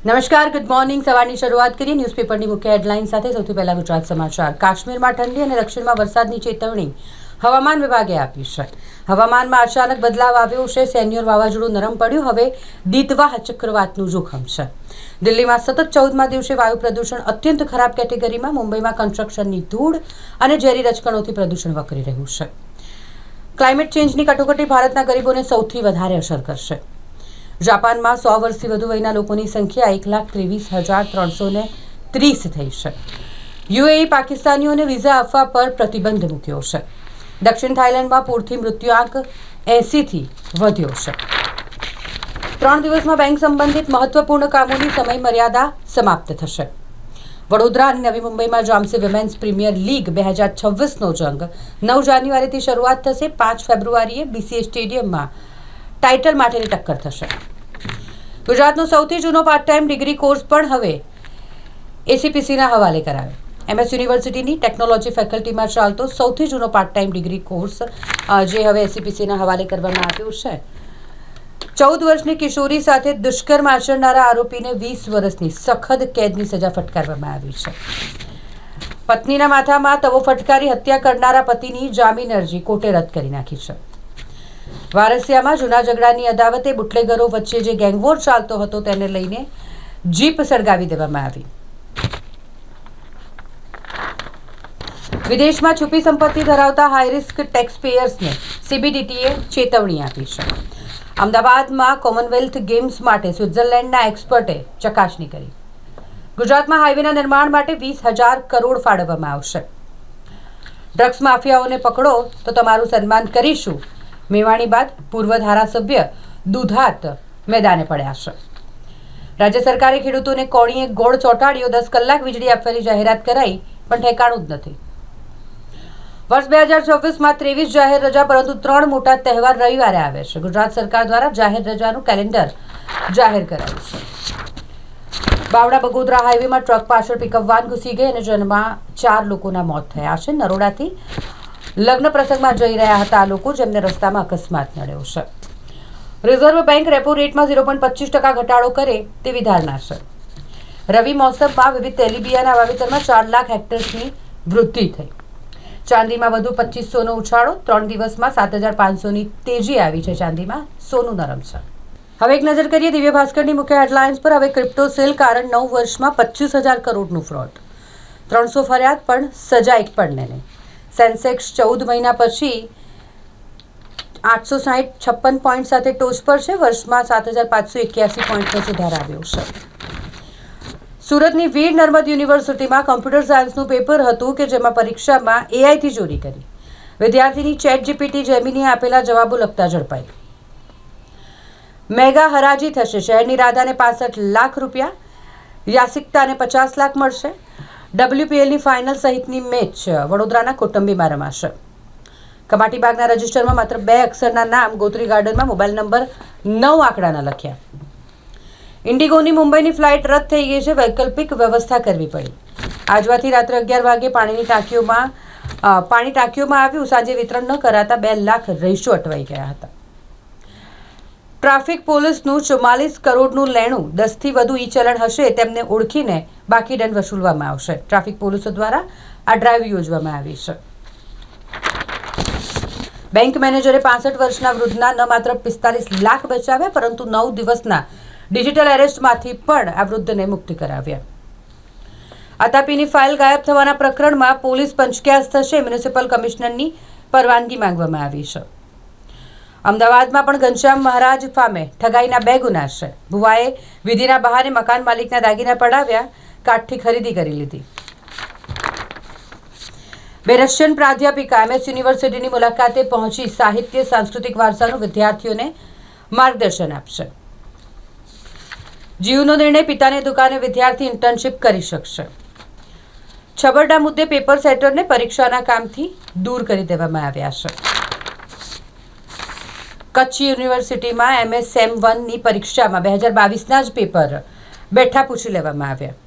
નમસ્કાર, good morning. સવારની શરૂઆત કરીએ ન્યૂઝપેપરની મુખ્ય હેડલાઇન સાથે. સૌથી પહેલા ગુજરાત સમાચાર. કાશ્મીરમાં ઠંડી અને દક્ષિણમાં વરસાદની ચેતવણી હવામાન વિભાગે આપી છે. હવામાનમાં અચાનક બદલાવ આવ્યો છે. સેન્યોર વાવાઝોડું નરમ પડ્યું. હવે દિતવાહ ચક્રવાતનું જોખમ છે. દિલ્હીમાં સતત 14મા દિવસે વાયુ પ્રદૂષણ અત્યંત ખરાબ કેટેગરીમાં. મુંબઈમાં કન્સ્ટ્રક્શનની ધૂળ અને ઝેરી રજકણોથી પ્રદૂષણ વકરી રહ્યું છે. ક્લાઇમેટ ચેન્જની કટોકટી ભારતના ગરીબોને સૌથી વધારે અસર કરશે. જાપાનમાં 100 વર્ષથી વધુ વયના લોકોની સંખ્યા 1,23,330 થઈ છે. યુએઈ પાકિસ્તાનીઓને વિઝા આપવા પર પ્રતિબંધ મૂક્યો છે. દક્ષિણ થાઇલેન્ડમાં પૂરથી મૃત્યુઆંક 80થી વધ્યો છે. 3 દિવસમાં બેંક સંબંધિત મહત્વપૂર્ણ કામોની સમય મર્યાદા સમાપ્ત થશે. વડોદરા અને નવી મુંબઈમાં જામશે વિમેન્સ પ્રીમિયર લીગ 2026નો જંગ 9 જાન્યુઆરીથી શરૂઆત થશે. 5 ફેબ્રુઆરીએ બીસીએ સ્ટેડિયમમાં ટાઇટલ માટેની ટક્કર થશે. ગુજરાતનો સૌથી જૂનો પાર્ટ ટાઈમ ડિગ્રી કોર્સ પણ હવે એસીપીસીના હવાલે કરાયો. એમએસ યુનિવર્સિટીની ટેકનોલોજી ફેકલ્ટીમાં ચાલતો સૌથી જૂનો પાર્ટ ટાઈમ ડિગ્રી કોર્સ જે હવે એસીપીસીના હવાલે કરવામાં આવ્યો છે. 14 વર્ષની કિશોરી સાથે દુષ્કર્મ આચરનારા આરોપીને 20 વર્ષની સખત કેદની સજા ફટકારવામાં આવી છે. પત્નીના માથામાં તવો ફટકારી હત્યા કરનારા પતિની જામીન અરજી કોર્ટે રદ કરી નાખી છે. વારસિયામાં જૂના ઝઘડાની અદાવતે બુટલેગરો વચ્ચે જે ગેંગવોર ચાલતો હતો તેને લઈને જીપ સળગાવી દેવામાં આવી. વિદેશમાં છુપી સંપત્તિ ધરાવતા હાઈરિસ્ક ટેક્સપેયર્સને સીબીડીટીએ ચેતવણી આપી છે. અમદાવાદમાં કોમનવેલ્થ ગેમ્સ માટે સ્વિટ્ઝરલેન્ડના એક્સપર્ટે ચકાસણી કરી. ગુજરાતમાં હાઈવેના નિર્માણ માટે 20,000 કરોડ ફાળવવામાં આવશે. ડ્રગ્સ માફિયાઓને પકડો તો તમારું સન્માન કરીશું. મેવાણી બાદ પૂર્વ ધારાસભ્ય દુધાત મેદાને પડ્યા છે. રાજ્ય સરકારે ખેડૂતોને કોણીએ ગોળ ચોંટાડ્યો. 10 કલાક વીજળી આપવાની જાહેરાત કરાઈ પણ ઠેકાણું જ નથી. વર્ષ 2024માં 23 જાહેર રજા, પરંતુ 3 મોટા તહેવાર રવિવારે આવે છે. ગુજરાત સરકાર દ્વારા જાહેર રજાનું કેલેન્ડર જાહેર કરાયું છે. બાવડા બગોદરા હાઈવેમાં ટ્રક પાછળ પિકઅપ વાન ઘૂસી ગઈ અને જેમાં 4 લોકોના મોત થયા છે. નરોડાથી લગ્ન પ્રસંગમાં જઈ રહ્યા હતા આ લોકો, જેમને રસ્તામાં અકસ્માત નડ્યો છે. રિઝર્વ બેંક રેપો રેટમાં 0.25% ઘટાડો કરે તેવી ધારણા છે. રવિ મોસમમાં વિવિધ તેલીબિયાના વાવેતરમાં 4 લાખ હેક્ટર્સની વૃદ્ધિ થઈ. ચાંદીમાં વધુ 2500નો ઉછાળો. 3 દિવસમાં 7,500ની તેજી આવી છે. ચાંદીમાં સોનું નરમ છે. હવે એક નજર કરીએ દિવ્ય ભાસ્કરની મુખ્ય હેડલાઇન્સ પર. હવે ક્રિપ્ટો સેલ કારણ 9 વર્ષમાં 25,000 કરોડનું ફ્રોડ. 300 ફરિયાદ પણ સજા એક પણ નહીં. સેન્સેક્સ 14 મહિના પછી 856 પોઈન્ટ સાથે ટોચ પર છે. વર્ષમાં 7,581 પોઈન્ટનો સુધાર આવ્યો છે. સુરતની વીર નર્મદ યુનિવર્સિટીમાં કમ્પ્યુટર સાયન્સનું પેપર હતું કે જેમાં પરીક્ષામાં એઆઈથી ચોરી કરી. વિદ્યાર્થીની ચેટ જીપીટી જેમિનીએ આપેલા જવાબો લખતા ઝડપાઈ. મેગા હરાજી થશે. શહેરની રાધાને 65 લાખ રૂપિયા, યાસિકતાને 50 લાખ મળશે. WPLની ફાઇનલ સહિતની મેચ વડોદરાના કોટંબીમાં રમાશે. કમાટી બાગના રજિસ્ટરમાં માત્ર 2 અક્ષરના નામ ગોત્રી ગાર્ડનમાં મોબાઈલ નંબર 9 આંકડાના લખ્યા. ઇન્ડિગોની મુંબઈની ફ્લાઇટ રદ થઈ ગઈ છે. વૈકલ્પિક વ્યવસ્થા કરવી પડી. આજવાથી રાત્રે 11 વાગે પાણી ટાંકીઓમાં આવ્યું. સાંજે વિતરણ ન કરાતા 2 લાખ રહીશો અટવાઈ ગયા હતા. ટ્રાફિક પોલીસનું 44 કરોડનું લેણું. 10થી વધુ ઈ ચલણ હશે તેમને ઓળખીને બાકી દંડ વસૂલવામાં આવશે. ટ્રાફિક પોલીસો દ્વારા આ ડ્રાઈવ યોજવામાં આવી છે. બેંક મેનેજરે 65 વર્ષના વૃદ્ધના ન માત્ર 45 લાખ બચાવ્યા, પરંતુ 9 દિવસના ડિજિટલ એરેસ્ટમાંથી પણ આ વૃદ્ધને મુક્તિ કરાવ્યા. આતાપીની ફાઇલ ગાયબ થવાના પ્રકરણમાં પોલીસ પંચક્યાસ થશે. મ્યુનિસિપલ કમિશનરની પરવાનગી માંગવામાં આવી છે. અમદાવાદમાં પણ ઘનશ્યામ મહારાજ ફામે ઠગાઈના 2 ગુના છે. ભુવાએ વિધિના બહાને મકાન માલિકના દાગીના પડાવ્યા, કાઠથી ખરીદી કરી લીધી. 2 રશિયન પ્રાધ્યાપિકા એમએસ યુનિવર્સિટીની મુલાકાતે પહોંચી સાહિત્ય સાંસ્કૃતિક વારસાનું વિદ્યાર્થીઓને માર્ગદર્શન આપશે. જીવનો નિર્ણય. પિતાની દુકાને વિદ્યાર્થી ઇન્ટર્નશીપ કરી શકશે. છબરડા મુદ્દે પેપર સેટરને પરીક્ષાના કામથી દૂર કરી દેવામાં આવ્યા છે. કચ્છ યુનિવર્સિટીમાં MS Sem1ની પરીક્ષામાં 2022ના જ પેપર બેઠા પૂછી લેવામાં આવ્યા.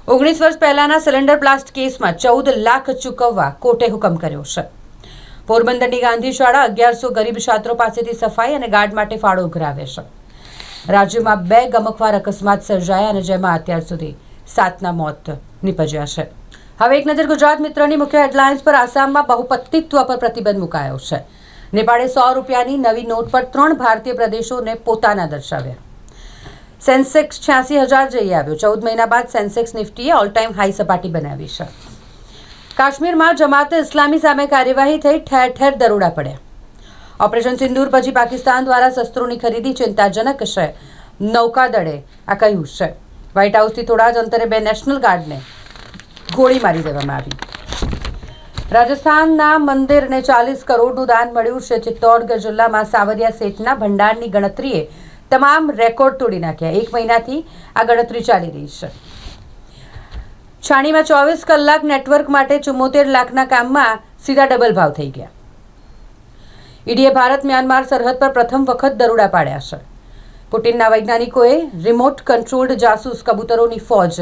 19 વર્ષ પહેલાના સિલિન્ડર બ્લાસ્ટ કેસમાં 14 લાખ ચૂકવવા કોર્ટે હુકમ કર્યો છે. પોરબંદરની ગાંધી શાળા 1100 ગરીબ છાત્રો પાસેથી સફાઈ અને ગાર્ડ માટે ફાળો ઉઘરાવે છે. રાજ્યમાં 2 ગમખ્વાર અકસ્માત સર્જાયા અને જેમાં અત્યાર સુધી 7ના મોત નીપજ્યા છે. હવે એક નજર ગુજરાત મિત્રની મુખ્ય હેડલાઇન્સ પર. આસામમાં બહુપતિત્વ પર પ્રતિબંધ મુકાયો છે. નેપાળે 100 રૂપિયાની નવી નોટ પર 3 ભારતીય પ્રદેશોને પોતાના દર્શાવ્યા. સેન્સેક્સ 86,000 જઈ આવ્યો. 14 મહિના બાદ સેન્સેક્સ નિફ્ટીએ ઓલ ટાઈમ હાઈ સપાટી બનાવી છે. કાશ્મીરમાં જમાતે ઇસ્લામી સામે કાર્યવાહી થઈ. ઠેર ઠેર દરોડા પડ્યા. ઓપરેશન સિંદૂર પછી પાકિસ્તાન દ્વારા શસ્ત્રોની ખરીદી ચિંતાજનક છે. નૌકાદળે આ કહ્યું છે. વ્હાઇટ હાઉસથી થોડા જ અંતરે 2 નેશનલ ગાર્ડને ગોળી મારી દેવામાં આવી. રાજસ્થાનના મંદિરને 40 કરોડનું દાન મળ્યું છે. ચિત્તોડગઢ જિલ્લામાં સાવરિયા સેઠના ભંડારની ગણતરીએ તમામ રેકોર્ડ તોડી નાખ્યા. 1 મહિનાથી આ ગણતરી ચાલી રહી છે. છાણીમાં 24 કલાક નેટવર્ક માટે 74 લાખના કામમાં સીધા ડબલ ભાવ થઈ ગયા. ઈડીએ ભારત મ્યાનમાર સરહદ પર પ્રથમ વખત દરોડા પાડ્યા છે. પુટિનના વૈજ્ઞાનિકોએ રિમોટ કંટ્રોલ્ડ જાસૂસ કબૂતરોની ફોજ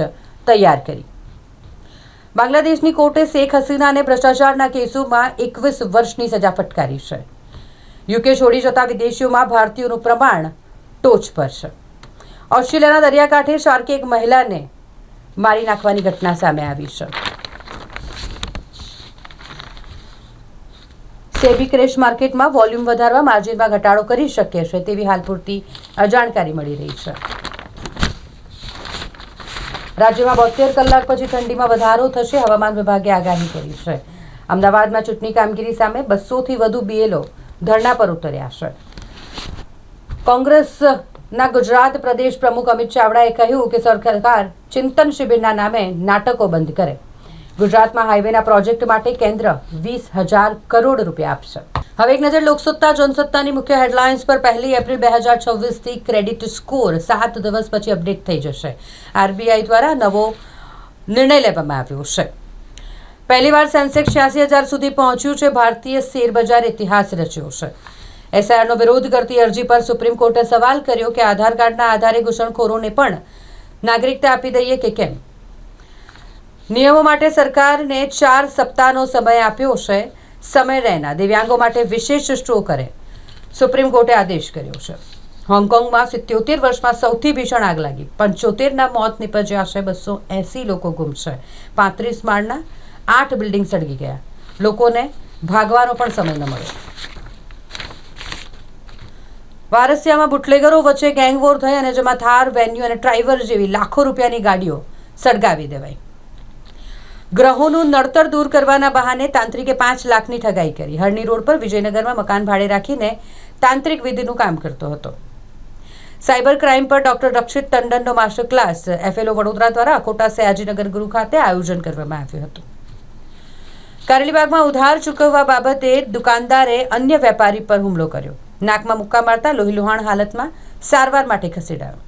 તૈયાર કરી. બાંગ્લાદેશની કોર્ટે શેખ હસીનાને ભ્રષ્ટાચારના કેસોમાં 21 વર્ષની સજા ફટકારી છે. યુકે છોડી જતા વિદેશીઓમાં ભારતીયોનું પ્રમાણ ટોચ પર છે. ઓસ્ટ્રેલિયાના દરિયાકાંઠે શાર્કે એક મહિલાને મારી નાખવાની ઘટના સામે આવી છે. સેબી ક્રેશ માર્કેટમાં વોલ્યુમ વધારવા માર્જિનમાં ઘટાડો કરી શકે છે તેવી હાલ પૂરતી જાણકારી મળી રહી છે. રાજ્યમાં 72 કલાક પછી ઠંડીમાં વધારો થશે. હવામાન વિભાગે આગાહી કરી છે. અમદાવાદમાં ચૂંટણી કામગીરી સામે 200થી વધુ બીએલઓ ધરણા પર ઉતર્યા છે. કોંગ્રેસના ગુજરાત પ્રદેશ પ્રમુખ અમિત ચાવડાએ કહ્યું કે સરકાર ચિંતન શિબિરના નામે નાટકો બંધ કરે. ગુજરાતમાં હાઈવેના પ્રોજેક્ટ માટે કેન્દ્ર 20,000 કરોડ રૂપિયા આપશે. હવે એક નજર લોકસત્તા જનસત્તાની મુખ્ય હેડલાઇન્સ પર. 1 એપ્રિલ 2026થી ક્રેડિટ સ્કોર 7 દિવસ પછી અપડેટ થઈ જશે. આરબીઆઈ દ્વારા નવો નિર્ણય લેવામાં આવ્યો છે. પહેલીવાર સેન્સેક્સ 86,000 સુધી પહોંચ્યું છે. ભારતીય શેરબજાર ઇતિહાસ રચ્યો છે. એસઆઈઆરનો વિરોધ કરતી અરજી પર સુપ્રીમ કોર્ટે સવાલ કર્યો કે આધાર કાર્ડના આધારે ઘૂસણખોરોને પણ નાગરિકતા આપી દઈએ કે કેમ. નિયમો માટે સરકારને 4 સપ્તાહનો સમય આપ્યો છે. સમય રહેના દિવ્યાંગો માટે વિશેષ સ્ટ્રો કરે સુપ્રીમ કોર્ટે આદેશ કર્યો છે. હોંગકોંગમાં 77 વર્ષમાં સૌથી ભીષણ આગ લાગી. 75ના મોત નીપજ્યા છે. 280 લોકો ગુમ છે. 35 માળના 8 બિલ્ડિંગ સળગી ગયા. લોકોને ભાગવાનો પણ સમય ન મળ્યો. વારસિયામાં બુટલેગરો વચ્ચે ગેંગવોર થઈ અને જેમાં થાર, વેન્યુ અને ડ્રાઈવર જેવી લાખો રૂપિયાની ગાડીઓ સળગાવી દેવાઈ. ગ્રહોનું નડતર દૂર કરવાના બહાને તાંત્રિકે 5 લાખની ઠગાઈ કરી. હરણી રોડ પર વિજયનગરમાં મકાન ભાડે રાખીને તાંત્રિક વિધિનું કામ કરતો હતો. સાયબર ક્રાઇમ પર ડોક્ટર રક્ષિત ટંડનનો માસ્ટર ક્લાસ એફએલઓ વડોદરા દ્વારા અકોટા સયાજીનગર ગૃહ ખાતે આયોજન કરવામાં આવ્યું હતું. કારેલીબાગમાં ઉધાર ચૂકવવા બાબતે દુકાનદારે અન્ય વેપારી પર હુમલો કર્યો. નાકમાં મુક્કા મારતા લોહીલુહાણ હાલતમાં સારવાર માટે ખસેડાયો.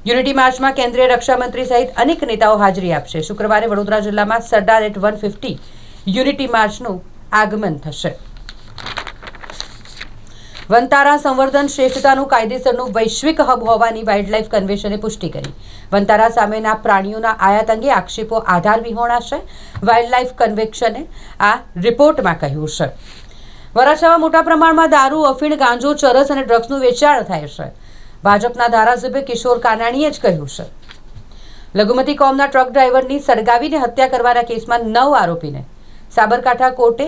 યુનિટી માર્ચમાં કેન્દ્રીય રક્ષામંત્રી સહિત અનેક નેતાઓ હાજરી આપશે. શુક્રવારે વડોદરા જિલ્લામાં સરદાર એટ 150 યુનિટી માર્ચનું આગમન થશે. વનતારા સંવર્ધન શ્રેષ્ઠતાનું કાયદેસરનું વૈશ્વિક હબ હોવાની વાઇલ્ડલાઇફ કન્વેન્શને પુષ્ટિ કરી. વનતારા સામેના પ્રાણીઓના આયાત અંગે આક્ષેપો આધાર વિહોણા છે. વાઇલ્ડલાઇફ કન્વેન્શને આ રિપોર્ટમાં કહ્યું છે. વરાછામાં મોટા પ્રમાણમાં દારૂ, અફીણ, ગાંજો, ચરસ અને ડ્રગ્સનું વેચાણ થાય છે. ભાજપના ધારાસભ્ય કિશોર કાનાણીએ જ કહ્યું છે. લઘુમતી કોમના ટ્રક ડ્રાઈવરની સળગાવીને હત્યા કરવાના કેસમાં 9 આરોપીને સાબરકાંઠા કોર્ટે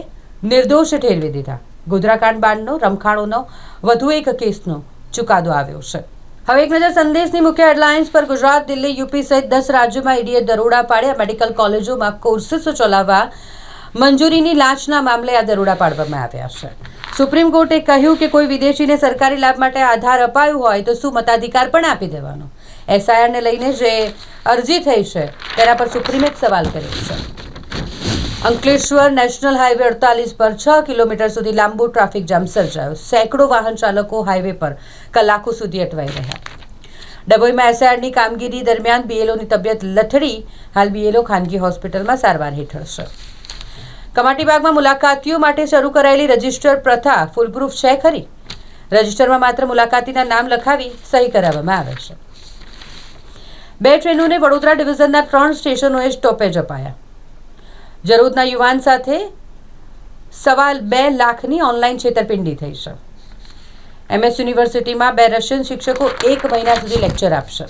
નિર્દોષ ઠેરવી દીધા. ગોધરાકાંડ બાદનો રમખાણોનો વધુ એક કેસનો ચુકાદો આવ્યો છે. હવે એક નજર સંદેશની મુખ્ય હેડલાઇન્સ પર. ગુજરાત, દિલ્હી, યુપી સહિત 10 રાજ્યોમાં ઈડીએ દરોડા પાડ્યા. મેડિકલ કોલેજોમાં કોર્સીસ ચલાવવા મંજૂરીની લાંચના મામલે આ દરોડા પાડવામાં આવ્યા છે. સુપ્રીમ કોર્ટે કહ્યું કે કોઈ વિદેશીને સરકારી લાભ માટે આધાર અપાયું હોય તો શું મતાધિકાર પણ આપી દેવાનો. એસઆઈઆરને લઈને જે અરજી થઈ છે તેના પર સુપ્રીમે જ સવાલ કર્યો છે. અંકલેશ્વર નેશનલ હાઈવે 48 પર 6 કિલોમીટર સુધી લાંબો ટ્રાફિક જામ સર્જાયો. સેંકડો વાહન ચાલકો હાઈવે પર કલાકો સુધી અટવાઈ રહ્યા. ડભોઈમાં એસઆઈઆરની કામગીરી દરમિયાન બીએલઓની તબિયત લથડી. હાલ બીએલઓ ખાનગી હોસ્પિટલમાં સારવાર હેઠળ છે. કમાટીબાગમાં મુલાકાતીઓ માટે શરૂ કરાયેલી રજિસ્ટર પ્રથા ફૂલપ્રૂફ છે ખરી? રજિસ્ટરમાં માત્ર મુલાકાતીના નામ લખાવી સહી કરાવવામાં આવે છે. 2 ટ્રેનોને વડોદરા ડિવિઝનના 3 સ્ટેશનોએ સ્ટોપેજ અપાયા. જરોદના યુવાન સાથે 2.25 લાખની ઓનલાઈન છેતરપિંડી થઈ છે. MS યુનિવર્સિટીમાં 2 રશિયન શિક્ષકો 1 મહિના સુધી લેક્ચર આપશે.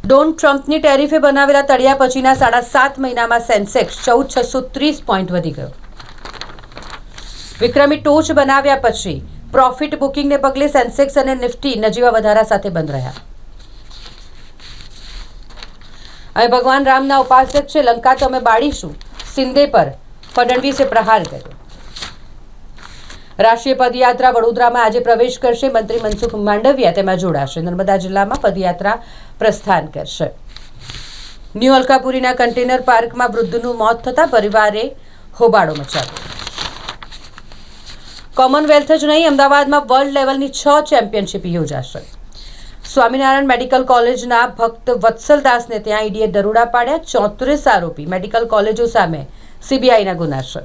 ડોનાલ્ડ ટ્રમ્પની ટેરિફે બનાવેલા તળિયા પછીના 7.5 મહિનામાં સેન્સેક્સ 14,630 પોઈન્ટ વધી ગયો. વિક્રમી ટોચ બનાવ્યા પછી પ્રોફિટ બુકિંગને પગલે સેન્સેક્સ અને નિફ્ટી નજીવા વધારા સાથે બંધ રહ્યા. હવે ભગવાન રામના ઉપાસક છે, લંકા તો અમે બાળીશું, સિંધે પર ફડણવીસે પ્રહાર કર્યો. રાષ્ટ્રીય પદયાત્રા વડોદરામાં આજે પ્રવેશ કરશે. મંત્રી મનસુખ માંડવિયા તેમાં જોડાશે. નર્મદા જિલ્લામાં પદયાત્રા પ્રસ્થાન કરશે. ન્યૂ અલકાપુરીના કન્ટેનર પાર્કમાં વૃદ્ધનું મોત થતાં પરિવારે હોબાળો મચાવ્યો. કોમનવેલ્થ જ નહીં, અમદાવાદમાં વર્લ્ડ લેવલની 6 ચેમ્પિયનશિપ યોજાશે. સ્વામિનારાયણ મેડિકલ કોલેજના ભક્ત વત્સલદાસને ત્યાં ઈડીએ દરોડા પાડ્યા. 34 આરોપી મેડિકલ કોલેજો સામે CBIના ગુના છે.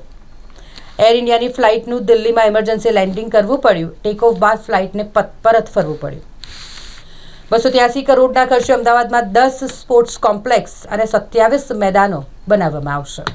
એર ઇન્ડિયાની ફ્લાઇટનું દિલ્હીમાં ઇમરજન્સી લેન્ડિંગ કરવું પડ્યું. ટેક ઓફ બાદ ફ્લાઇટને પરત ફરવું પડ્યું. 283 કરોડના ખર્ચે અમદાવાદમાં 10 સ્પોર્ટ્સ કોમ્પ્લેક્સ અને 27 મેદાનો બનાવવામાં આવશે.